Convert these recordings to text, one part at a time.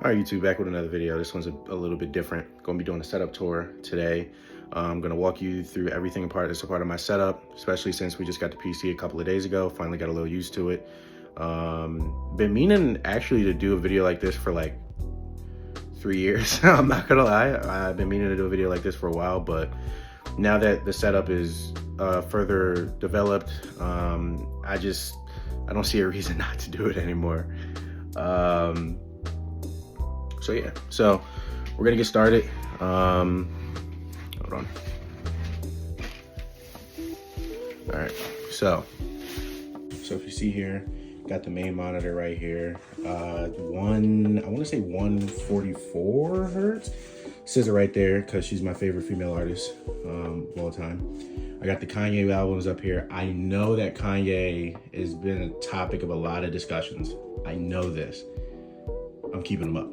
All right, YouTube, back with another video. This one's a little bit different. Going to be doing a setup tour today. I'm going to walk you through everything that's a part of my setup, especially since we just got the PC a couple of days ago. Finally got a little used to it. Been meaning actually to do a video like this for like 3 years. I'm not going to lie. I've been meaning to do a video like this for a while, but now that the setup is further developed, I don't see a reason not to do it anymore. So yeah, so we're gonna get started. Hold on. All right, so if you see here, got the main monitor right here. I want to say 144 hertz. Scissor right there, because she's my favorite female artist of all time. I got the Kanye albums up here. I know that Kanye has been a topic of a lot of discussions. I know this. I'm keeping them up.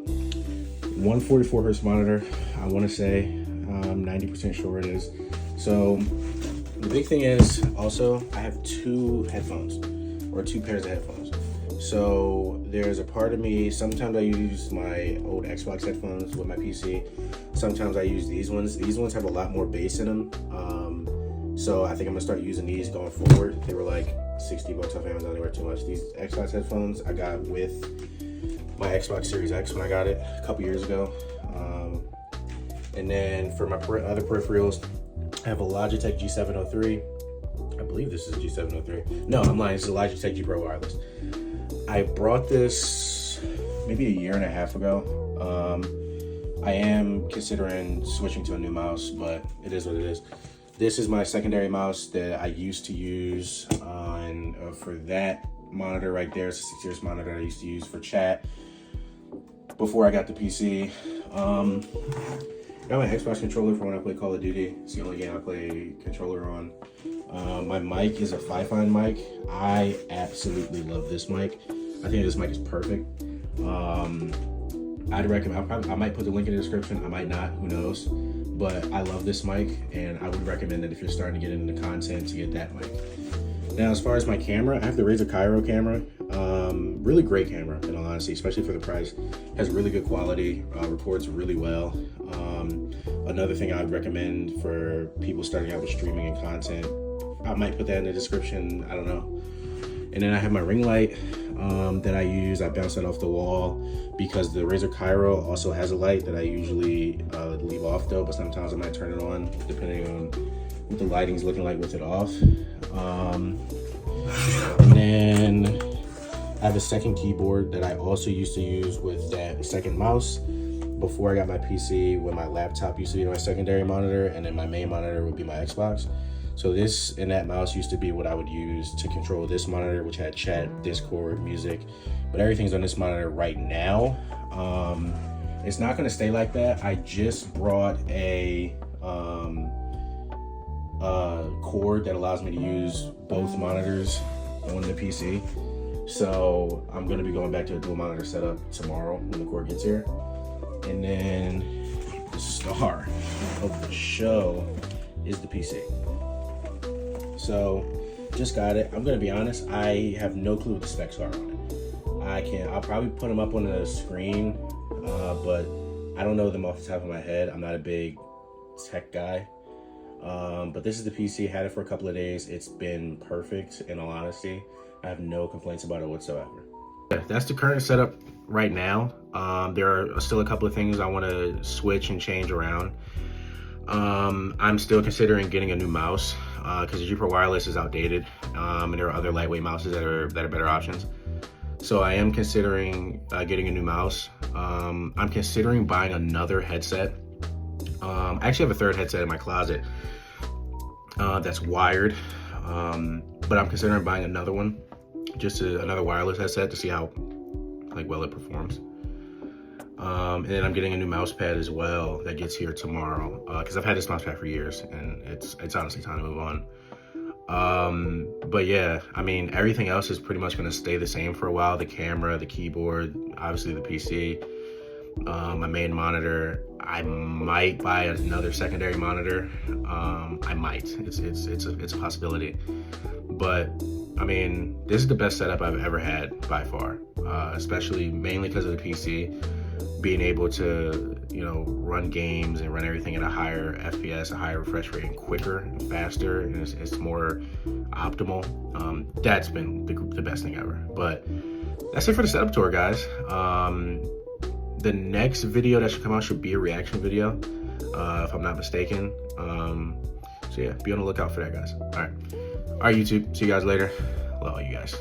144 hertz monitor, I want to say 90% sure it is. So the big thing is also I have two headphones, or two pairs of headphones. So there's a part of me, sometimes I use my old Xbox headphones with my PC. Sometimes I use these ones. These ones have a lot more bass in them. So I think I'm gonna start using these going forward. They were like 60 bucks off Amazon, they were too much. These Xbox headphones I got with my Xbox Series X when I got it a couple years ago. And then for my other peripherals, I have a Logitech G703. I believe this is G703. No, I'm lying, it's a Logitech G Pro Wireless. I brought this maybe a year and a half ago. I am considering switching to a new mouse, but it is what it is. This is my secondary mouse that I used to use for that monitor right there. It's a 6-inch monitor I used to use for chat before I got the PC. Got my Xbox controller for when I play Call of Duty. It's the only game I play controller on. My mic is a Fifine mic. I absolutely love this mic. I think this mic is perfect. I'd recommend, I might put the link in the description, I might not, who knows. But I love this mic, and I would recommend that if you're starting to get into content, to get that mic. Now, as far as my camera, I have the Razer Cairo camera. Really great camera, in all honesty, especially for the price. Has really good quality, records really well. Another thing I'd recommend for people starting out with streaming and content, I might put that in the description, I don't know. And then I have my ring light that I use. I bounce that off the wall because the Razer Cairo also has a light that I usually leave off though, but sometimes I might turn it on depending on what the lighting's looking like with it off. And then I have a second keyboard that I also used to use with that second mouse before I got my PC, when my laptop used to be my secondary monitor, and then my main monitor would be my Xbox. So this and that mouse used to be what I would use to control this monitor, which had chat, Discord, music, but everything's on this monitor right now. It's not gonna stay like that. I just brought a cord that allows me to use both monitors on the PC. So I'm gonna be going back to a dual monitor setup tomorrow when the cord gets here. And then the star of the show is the PC. So just got it. I'm gonna be honest, I have no clue what the specs are on it. I'll probably put them up on the screen, but I don't know them off the top of my head. I'm not a big tech guy. But this is the PC, had it for a couple of days. It's been perfect, in all honesty. I have no complaints about it whatsoever. That's the current setup right now. There are still a couple of things I want to switch and change around. I'm still considering getting a new mouse because the G Pro Wireless is outdated, and there are other lightweight mouses that are better options. So I am considering getting a new mouse. I'm considering buying another headset. I actually have a third headset in my closet that's wired, but I'm considering buying another one, just another wireless headset to see how well it performs. And then I'm getting a new mouse pad as well that gets here tomorrow, because I've had this mouse pad for years, and it's honestly time to move on. But yeah, I mean, everything else is pretty much going to stay the same for a while. The camera, the keyboard, obviously the PC, my main monitor. I might buy another secondary monitor. I might. It's a possibility. But I mean, this is the best setup I've ever had by far, especially mainly because of the PC. being able to, you know, run games and run everything at a higher FPS, a higher refresh rate, and quicker and faster, and it's more optimal. That's been the best thing ever. But that's it for the setup tour, guys. The next video that should come out should be a reaction video, if I'm not mistaken. So yeah, be on the lookout for that, guys. All right, YouTube. See you guys later. Love all you guys.